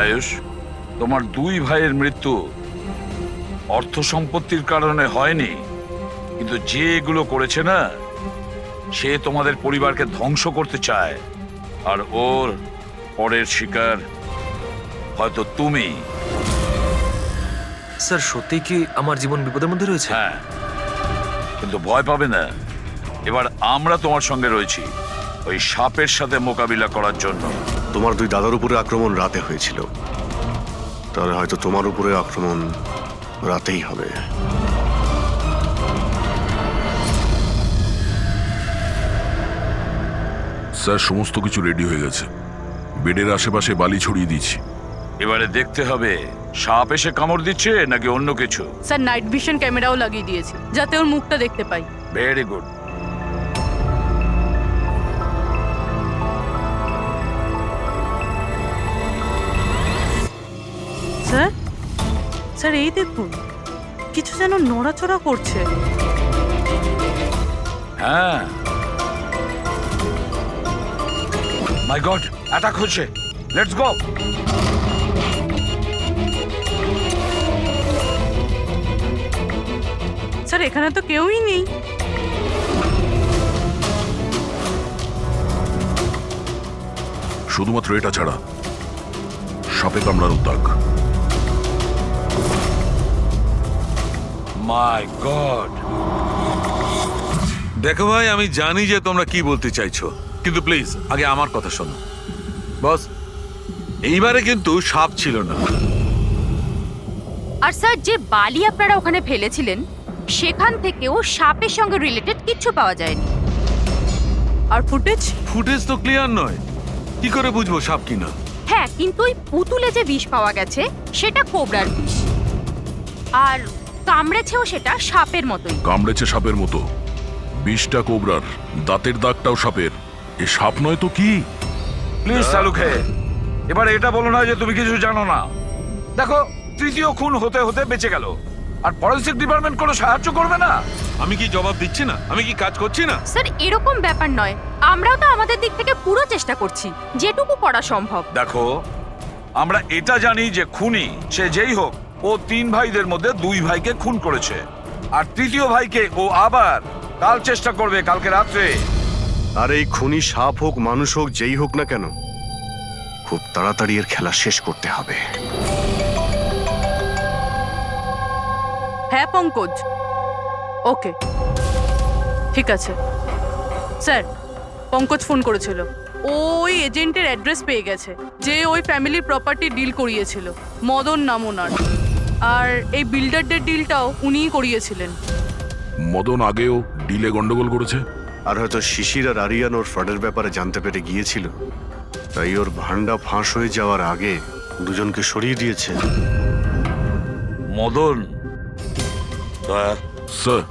আয়ুষ, তোমার দুই ভাইয়ের মৃত্যু অর্থ সম্পত্তির কারণে হয়নি, কিন্তু যে এগুলো করেছে না, সে তোমাদের পরিবারকে ধ্বংস করতে চায়, আর ওর পরের শিকার হয়তো তুমি। স্যার সত্যি কি আমার জীবন বিপদের মধ্যে রয়েছে? হ্যাঁ, কিন্তু ভয় পাবে না, এবার আমরা তোমার সঙ্গে রয়েছি ওই সাপের সাথে মোকাবিলা করার জন্য। তোমার দুই দাদার উপরে আক্রমণ রাতে হয়েছিল, তাহলে হয়তো তোমার উপরে আক্রমণ রাতেই হবে। স্যার, সমস্ত কিছু রেডি হয়ে গেছে। বেডের আশেপাশে বালি ছড়িয়ে দিচ্ছি। এবারে দেখতে হবে সাপ এসে কামড় দিচ্ছে নাকি অন্য কিছু। স্যার নাইট ভিশন ক্যামেরাও লাগিয়ে দিয়েছি যাতে ওর মুখটা দেখতে পাই। Very good. স্যার, স্যার এই দেখুন, কিছু যেন নড়াচড়া করছে। হ্যাঁ, মাই গড, অ্যাটাক হচ্ছে। Let's go. স্যার এখানে তো কেউই নেই। শুধুমাত্র এটা ছাড়া সাপে কামড়ানোর দাগ। মাই গড। দেখো ভাই, আমি জানি যে তোমরা কি বলতে চাইছো, কিন্তু প্লিজ আগে আমার কথা শোনো। বস, এইবারে কিন্তু সাপ ছিল না। আর স্যার যে বালি আপনারা ওখানে ফেলেছিলেন সেখান থেকেও সাপের সঙ্গে রিলেটেড কিছু পাওয়া যায়নি। আর ফুটেজ? ফুটেজ তো ক্লিয়ার নয়, কি করে বুঝবো সাপ কিনা? হ্যাঁ, কিন্তু ওই পুতুলে যে বিষ পাওয়া গেছে সেটা কোবরার বিষ, আর কামড়েছেও সেটা সাপের মতোই। কামড়েছে সাপের মতো, বিষটা কোবরার, দাঁতের দাগটাও সাপের। এ সাপ নয় তো কি? প্লিজ শালুখে, এবার এটা বলো না যে তুমি কিছু জানো না। দেখো, তৃতীয় খুন হতে হতে বেঁচে গেল, আর ফরেনসিক ডিপার্টমেন্ট কোনো সাহায্য করবে না। আমি কি জবাব দিচ্ছি না? আমি কি কাজ করছি না? স্যার এরকম ব্যাপার নয়, আমরাও তো আমাদের দিক থেকে পুরো চেষ্টা করছি যেটুকু করা সম্ভব। দেখো, আমরা এটা জানি যে খুনি সে যেই হোক, ও তিন ভাইদের মধ্যে দুই ভাইকে খুন করেছে, আর তৃতীয় ভাইকে ও আবার কাল চেষ্টা করবে, কালকে রাত্রে। আর এই খুনি সাপ হোক মানুষ হোক যেই হোক না কেন, খুব তাড়াতাড়ি এর খেলা শেষ করতে হবে। হ্যাঁ পঙ্কজ, ওকে ঠিক আছে। স্যার পঙ্কজ ফোন করেছিল, ওই এজেন্টের অ্যাড্রেস পেয়ে গেছে যে ওই ফ্যামিলির প্রপার্টি ডিল করিয়েছিল। মদন নাম ওনার, আর এই বিল্ডারদের ডিলটাও উনিই করিয়েছিলেন। মদন আগেও ডিলে গন্ডগোল করেছে, আর হয়তো শিশির আর আরিয়ান ওর ফ্রডের ব্যাপারে জানতে পেরে গিয়েছিল, তাই ওর ভান্ডা ফাঁস হয়ে যাওয়ার আগে দুজনকে সরিয়ে দিয়েছে। মদন, স্যার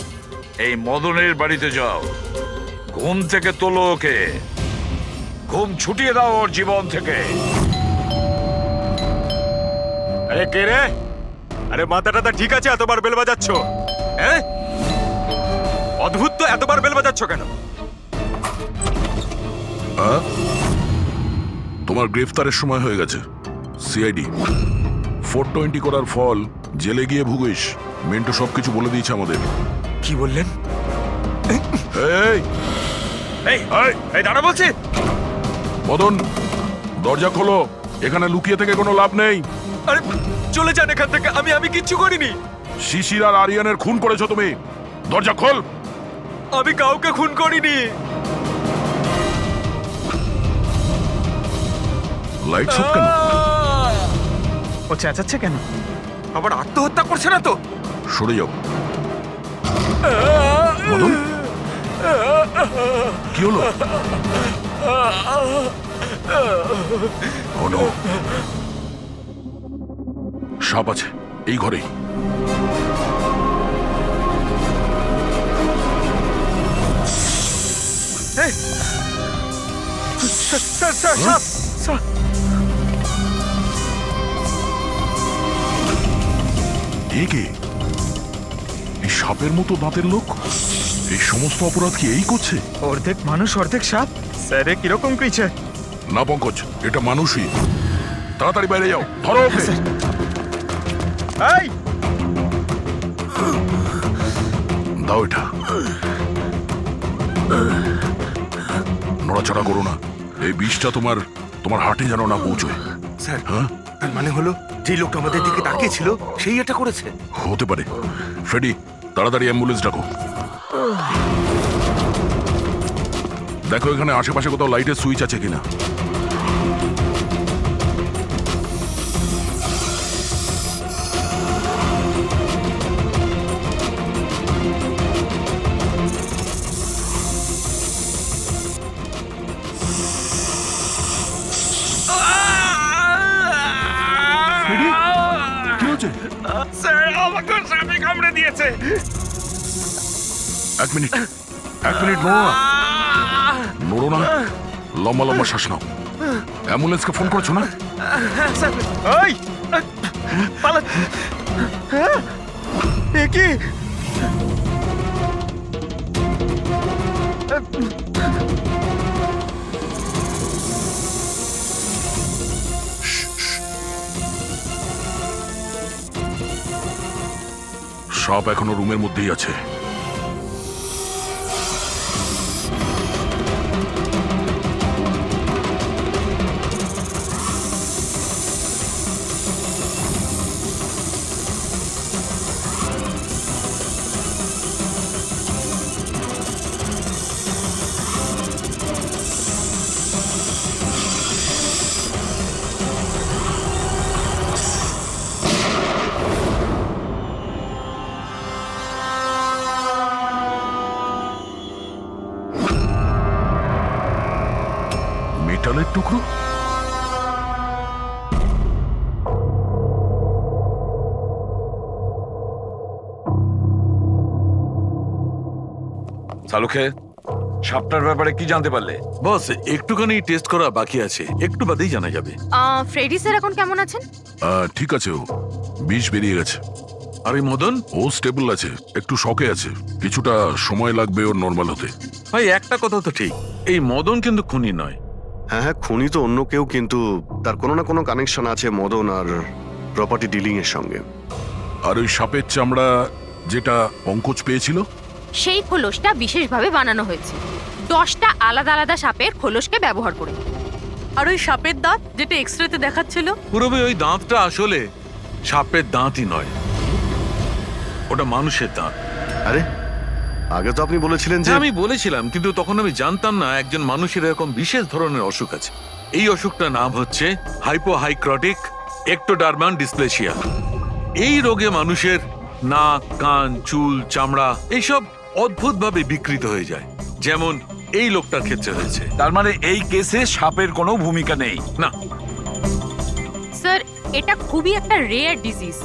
এই মদনের বাড়িতে যাও, ঘুম থেকে তোলো ওকে, ঘুম ছুটিয়ে দাও ওর জীবন থেকে। আরে কে রে? আরে মাথাটা ঠিক আছে, এতবার বেল বাজাচ্ছ? হ্যাঁ, অদ্ভুত তো, এতবার বেল বাজাচ্ছ কেন? তোমার গ্রেফতারের সময় হয়ে গেছে। সিআইডি 420 করার ফল জেলে গিয়ে ভুগিস। মেন্টু সবকিছু বলে দিয়েছে আমাদের। কি বললেন? এই এই দাঁড়া বলছি। মদন, দরজা খোলো। এখানে লুকিয়ে থেকে কোনো লাভ নেই। আরে চলে যান এখান থেকে, আমি কিচ্ছু করিনি। শিশির আর আরিয়ানের খুন করেছো তুমি। দরজা খোল। আমি কাউকে খুন করিনি। লাইট সব কেন? ও চেঁচাচ্ছে কেন? আবার আত্মহত্যা করছে না তো? সরে যাও। মদন, কি হলো? Oh no. সাপ আছে এই ঘরেই। এ কে? এই সাপের মতো দাঁতের লোক এই সমস্ত অপরাধ কি এই করছে? অর্ধেক মানুষ অর্ধেক সাপ। স্যার এ কিরকম ক্রিচার? না পঙ্কজ, এটা মানুষই। তাড়াতাড়ি বাইরে যাও, ধরো ওকে। এই দাও এটা। নড়াচড়া করো না। এই বিষটা তোমার হার্টে যেন না পৌঁছয়। স্যার, হ্যাঁ, তার মানে হলো যে লোকটা আমাদের দিকে তাকিয়েছিল সেই এটা করেছে। হতে পারে। ফ্রেডি, তাড়াতাড়ি অ্যাম্বুলেন্স ডাকো। দেখো এখানে আশেপাশে কোথাও লাইটের সুইচ আছে কিনা। ফ্রেডি, কি হচ্ছে? স্যার আমাকে সাপে কামড়ে দিয়েছে। এক মিনিট নড়ো না। নড়ো না, লম্বা লম্বা শ্বাস নাও। অ্যাম্বুলেন্সকে ফোন করেছো না? স্যার এই পালা। হ্যাঁ এ কি? সাপ এখনো রুমের মধ্যেই আছে। মেটালের টুকরো? সালুখে, সাপটার ব্যাপারে কি জানতে পারলে? বস, একটুখানি টেস্ট করা বাকি আছে, একটু বাদেই জানা যাবে। ফ্রেডি স্যার এখন কেমন আছেন? ঠিক আছে, ও বিষ বেরিয়ে গেছে। আর এই মদন? ও স্টেবল আছে, একটু শকে আছে। কিছুটা সময় লাগবে ওর নর্মাল হতে। ভাই একটা কথা তো ঠিক, এই মদন কিন্তু খুনি নয়। হ্যাঁ, খুনি তো অন্য কেউ, কিন্তু তার কোনো না কোনো কানেকশন আছে মদন আর প্রপার্টি ডিলিং এর সঙ্গে। আর ওই সাপের চামড়া যেটা পঙ্কজ পেয়েছিল, সেই খোলসটা বিশেষভাবে বানানো হয়েছে 10টা আলাদা আলাদা সাপের খোলসকে ব্যবহার করে। আর ওই সাপের দাঁত যেটা এক্সরেতে দেখাচ্ছিল, পুরোপুরি ওই দাঁতটা আসলে সাপের দাঁতই নয়, ওটা মানুষের দাঁত। আরে আগে তো আপনি বলেছিলেন যে আমি বলেছিলাম, কিন্তু তখন আমি জানতাম না একজন মানুষের এরকম বিশেষ ধরনের অসুখ আছে। এই অসুখটার নাম হচ্ছে হাইপোহাইক্রটিক একটোডার্মান ডিসপ্লেসিয়া। এই রোগে মানুষের নাক, কান, চুল, চামড়া এইসব অদ্ভুতভাবে বিকৃত হয়ে যায়, যেমন এই লোকটার ক্ষেত্রে হয়েছে। তার মানে এই কেসে সাপের কোনো ভূমিকা নেই? না স্যার, এটা খুবই একটা রেয়ার ডিজিজ।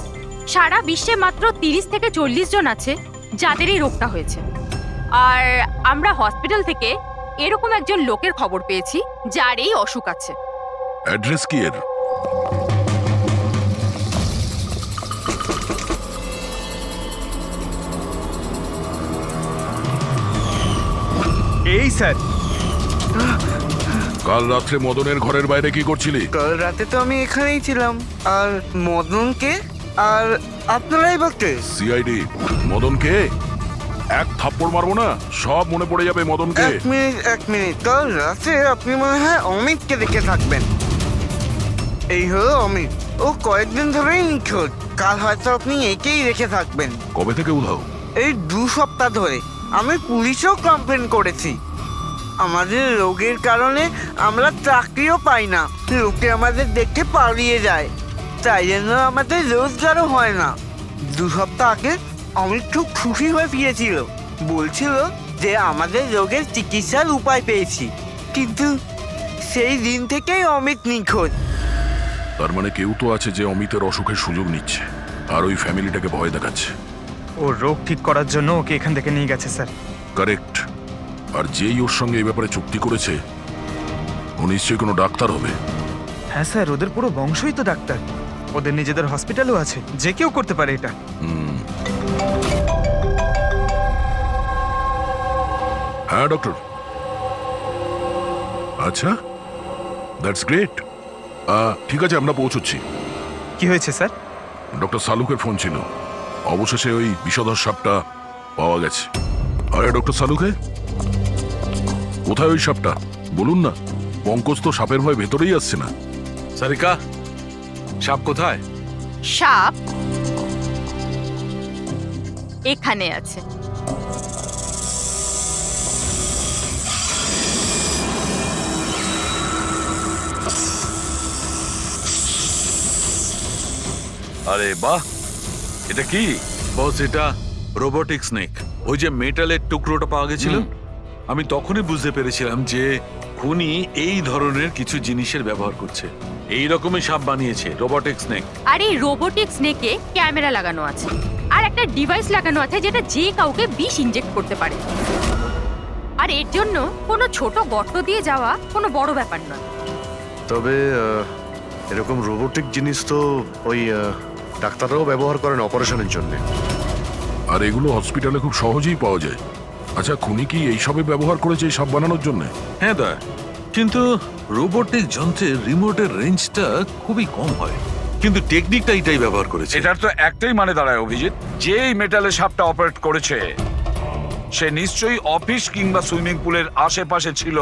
সারা বিশ্বে মাত্র 30 থেকে 40 জন আছে যাদের এই রোগটা হয়েছে। আর আমরা হসপিটাল থেকে এরকম একজন লোকের খবর পেয়েছি যার এই অসুখ আছে। অ্যাড্রেস কি এর? এই স্যার, কাল রাত্রে মদনের ঘরের বাইরে কি করছিলি? কাল রাতে তো আমি এখানেই ছিলাম। আর মদনকে আর আপনারাই বলতে সিআইডি, মদন কে? এক থাপ্পড় মারবো না, সব মনে পড়ে যাবে মদনকে। এক মিনিট কাল রাতে আপনি মনে হয় অমিতকে দেখে থাকবেন। এই হলো অমিত, ও কয়েকদিন ধরেই নিখোঁজ। কাল হয়তো আপনি একেই রেখে থাকবেন। কবে থেকে উধাও? এই 2 সপ্তাহ ধরে। আমি পুলিশেও কমপ্লেন করেছি। আমাদের রোগের কারণে আমরা চাকরিও পাই না, লোকে আমাদের দেখে পালিয়ে যায়, তাই জন্য আমাদের রোজগারও হয় না। 2 সপ্তাহ আগে অমিত খুব খুশি হয়ে ফিরেছিল, বলছিল যে আমাদের রোগের চিকিৎসার উপায় পেয়েছি, কিন্তু সেই দিন থেকেই অমিত নিখোঁজ। তার মানে কেউ তো আছে যে অমিতের অসুখের সুযোগ নিচ্ছে আর ওই ফ্যামিলিটাকে ভয় দেখাচ্ছে। ওর রোগ ঠিক করার জন্য ওকে এখান থেকে নিয়ে গেছে স্যার। কারেক্ট। আর যেই ওর সঙ্গে এই ব্যাপারে চুক্তি করেছে ও নিশ্চয়ই কোনো ডাক্তার হবে। হ্যাঁ স্যার, ওদের পুরো বংশই তো ডাক্তার, ওদের নিজেদের হসপিটালও আছে, যে কেউ করতে পারে এটা। হ্যাঁ ডক্টর। আচ্ছা, দ্যাটস গ্রেট। ঠিক আছে, আমরা পৌঁছচ্ছি। কি হয়েছে স্যার? ডক্টর সালুকের ফোন ছিল, অবশেষে ওই বিষধর সাপটা পাওয়া গেছে। আরে ডক্টর সালুকে, কোথায় ওই সাপটা বলুন না? পঙ্কজ তো সাপের ভয় ভেতরেই আসছে না। সারিকা, সাপ কোথায়? সাপ এখানে আছে। আরে বাহ, এটা কি? বস, এটা রোবোটিক স্নেক। ওই যে মেটালের টুকরোটা পাওয়া গেছিল, আমি তখনই বুঝতে পেরেছিলাম যে খুনি এই ধরনের কিছু জিনিসের ব্যবহার করছে। এই রকমই সাপ বানিয়েছে, রোবোটিক স্নেক। আর এই রোবোটিক স্নেকে ক্যামেরা লাগানো আছে আর একটা ডিভাইস লাগানো আছে যেটা যে কাউকে বিষ ইনজেক্ট করতে পারে। আর এর জন্য কোনো ছোট গর্ত দিয়ে যাওয়া কোনো বড় ব্যাপার নয়। তবে এরকম রোবোটিক জিনিস তো ওই ডাক্তাররাও ব্যবহার করেন অপারেশনের জন্য। আর এগুলো হসপিটালে খুব সহজেই পাওয়া যায়। আচ্ছা, খুনি কি এইসবে ব্যবহার করেছে এই সাপ বানানোর জন্য? হ্যাঁ দা, কিন্তু রোবোটিক যন্ত্রের রিমোটের রেঞ্জটা খুবই কম হয়, কিন্তু টেকনিকটা এটাই ব্যবহার করেছে। এটার তো একটাই মানে দাঁড়ায় অভিজিৎ, যেই মেটালের সাপটা অপারেট করেছে সে নিশ্চয়ই অফিস কিংবা সুইমিং পুলের আশেপাশে ছিল।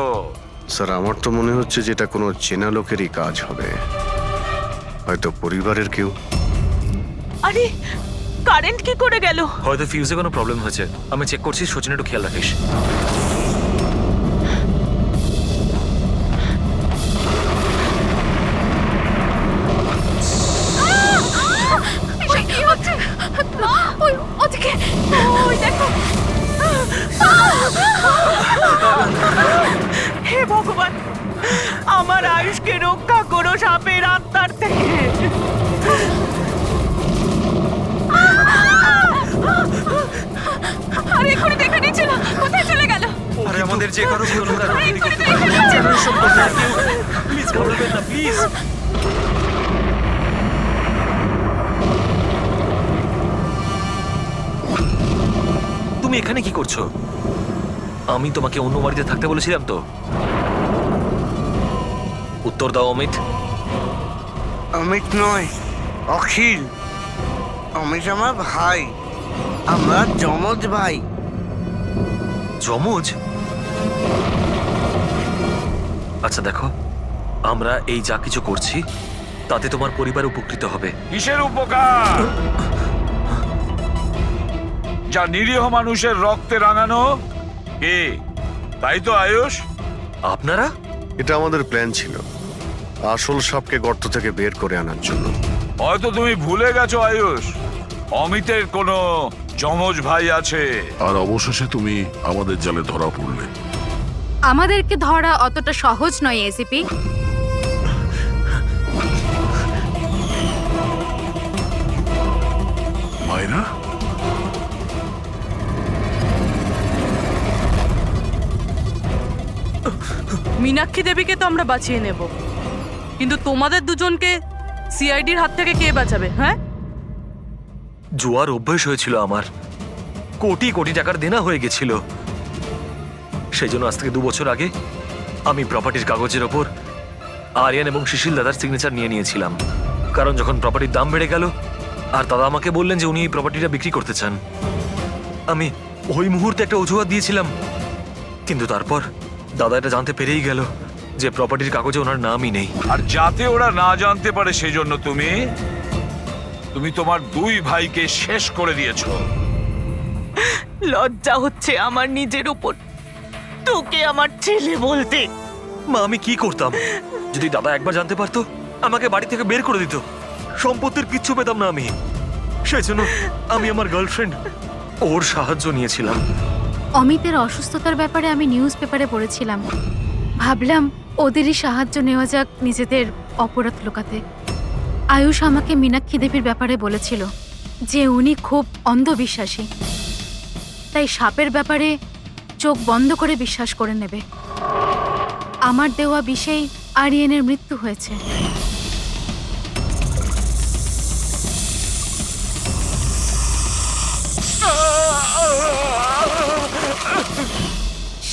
স্যার, আমার তো মনে হচ্ছে যে এটা কোনো চেনা লোকেরই কাজ হবে, হয়তো পরিবারের কেউ। আরে কারেন্ট কি করে গেল? হয়তো ফিউজে কোনো প্রবলেম হয়েছে। আমি চেক করছি, সচিন একটু খেয়াল রাখিস। হে ভগবান, আমার আয়ুষকে রক্ষা করো সাপের আত্মার থেকে। আরে এক্ষুনি দেখে নিচ্ছিল, কোথায় চলে গেল? আরে আমাদের যে কারো প্লিজ বলবেন না, প্লিজ। তুমি এখানে কি করছো? আমি তোমাকে অন্য বাড়িতে থাকতে বলেছিলাম তো। উত্তর দাও অমিত। অমিত নয়, অখিল। অমিত আমার ভাই, আমরা যমজ ভাই। যমজ? আচ্ছা দেখো, আমরা এই যা কিছু করছি তাতে তোমার পরিবার উপকৃত হবে। কিসের উপকার? যা নিরীহ মানুষের রক্তে রাঙানো। কে? তাই তো আয়ুষ? আপনারা? এটা আমাদের প্ল্যান ছিল, আসল সাপকে গর্ত থেকে বের করে আনার জন্য। হয়তো তুমি ভুলে গেছো আয়ুষ, অমিতের কোনো যমজ ভাই আছে। আর অবশেষে তুমি আমাদের জালে ধরা পড়লে। আমাদেরকে ধরা অতটা সহজ নয় এসিপি। মায়েরা, মীনাক্ষী দেবীকে তো আমরা বাঁচিয়ে নেব, কিন্তু তোমাদের দুজনকে সিআইডির হাত থেকে কে বাঁচাবে? হ্যাঁ, জুয়ার অভ্যেস হয়েছিল আমার, কোটি কোটি টাকার দেনা হয়ে গেছিল। সেই জন্য আজ থেকে 2 বছর আগে আমি প্রপার্টির কাগজের ওপর আরিয়ান এবং সুশীল দাদার সিগনেচার নিয়ে নিয়েছিলাম। কারণ যখন প্রপার্টির দাম বেড়ে গেল আর দাদা আমাকে বললেন যে উনি এই প্রপার্টিটা বিক্রি করতে চান, ওই মুহূর্তে একটা অজুহাত দিয়েছিলাম, কিন্তু তারপর দাদা এটা জানতে পেরেই গেল যে প্রপার্টির কাগজে ওনার নামই নেই। আর যাতে ওরা না জানতে পারে সেই জন্য তুমি তোমার দুই ভাইকে শেষ করে দিয়েছো। লজ্জা হচ্ছে আমার নিজের উপর তোকে আমার ছেলে বলতে। মা, আমি কি করতাম? যদি দাদা একবার জানতে পারতো, আমাকে বাড়ি থেকে বের করে দিত, সম্পত্তির কিচ্ছু পেতাম না আমি। সেই জন্য আমি আমার গার্লফ্রেন্ড ওর সাহায্য নিয়েছিলাম। অমিতের অসুস্থতার ব্যাপারে আমি নিউজ পেপারে পড়েছিলাম, ভাবলাম ওদেরই সাহায্য নেওয়া যাক নিজেদের অপরাধ লুকাতে। আয়ুষ আমাকে মীনাক্ষী দেবীর ব্যাপারে বলেছিল যে উনি খুব অন্ধবিশ্বাসী, তাই সাপের ব্যাপারে চোখ বন্ধ করে বিশ্বাস করে নেবে। আমার দেওয়া বিষেই আরিয়ানের মৃত্যু হয়েছে।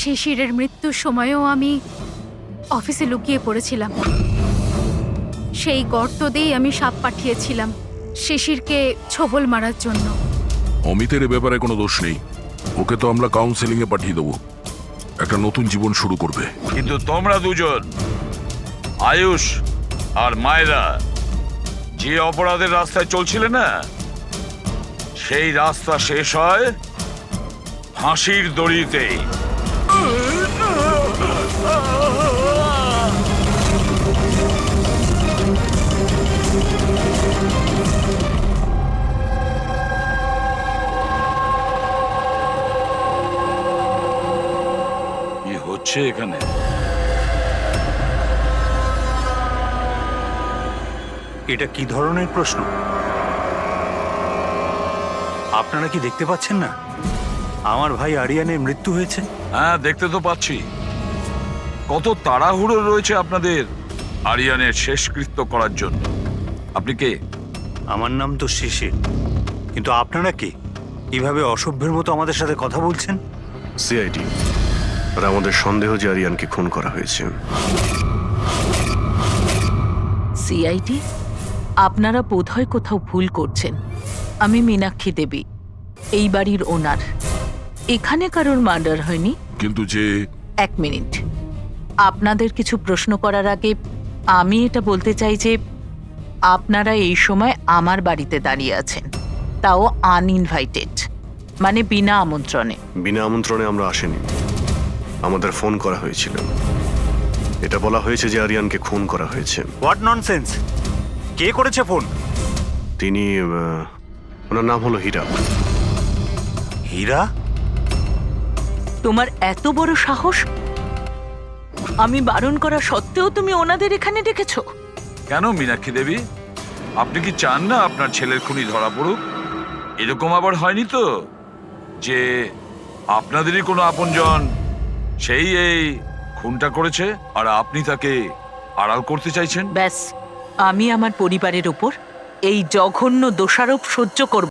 শিশিরের মৃত্যুর সময়ও আমি অফিসে লুকিয়ে পড়েছিলাম। সেই গর্ত দিয়েই আমি সাপ পাঠিয়েছিলাম শিশিরকে ছোবল মারার জন্য। অমিতের এ ব্যাপারে কোনো দোষ নেই, ওকে তো আমরা কাউন্সেলিং এ পাঠিয়ে দেবো, একটা নতুন জীবন শুরু করবে। কিন্তু তোমরা দুজন, আয়ুষ আর মায়েরা, যে অপরাধের রাস্তায় চলছিলে না, সেই রাস্তা শেষ হয় ফাঁসির দড়িতেই। কি হচ্ছে এখানে? এটা কি ধরনের প্রশ্ন? আপনারা কি দেখতে পাচ্ছেন না আমার ভাই আরিয়ানের মৃত্যু হয়েছে? হ্যাঁ, দেখতে তো পাচ্ছি। কত তাড়াহুড়ো রয়েছে আপনাদের আরিয়ানের শেষকৃত্য করার জন্য। আপনি কে? আমার নাম তো শিশির, কিন্তু আপনারা কি কিভাবে অসভ্যের মতো আমাদের সাথে কথা বলছেন? সিআইডি, আর আমাদের সন্দেহ যে আরিয়ানকে খুন করা হয়েছে। সিআইডি, আপনারা বোধহয় কোথাও ভুল করছেন। আমি মীনাক্ষী দেবী, এই বাড়ির ওনার। এখানে কারোর মার্ডার হয়নি। কিন্তু যে... এক মিনিট, আপনাদের কিছু প্রশ্ন করার আগে আমি এটা বলতে চাই যে আপনারা এই সময় আমার বাড়িতে দাঁড়িয়ে আছেন, তাও আনইনভাইটেড, মানে বিনা আমন্ত্রণে। বিনা আমন্ত্রণে আমরা আসিনি, আমাদের ফোন করা হয়েছিল। এটা বলা হয়েছে যে আরিয়ানকে খুন করা হয়েছে। What nonsense! কে করেছে ফোন? তিনি, ওনার নাম হলো হীরা। হীরা? তোমার এত বড় সাহস! আমি বারণ করা সত্ত্বেও তুমি ওনাদের এখানে ডেকেছো? কেন মীনাক্ষী দেবী, আপনি কি চান না আপনার ছেলের খুনি ধরা পড়ুক? এরকম আবার হয়নি তো যে আপনাদেরই কোনো আপনজন সেই এই খুনটা করেছে আর আপনি তাকে আড়াল করতে চাইছেন? ব্যাস, আমি আমার পরিবারের উপর এই জঘন্য দোষারোপ সহ্য করব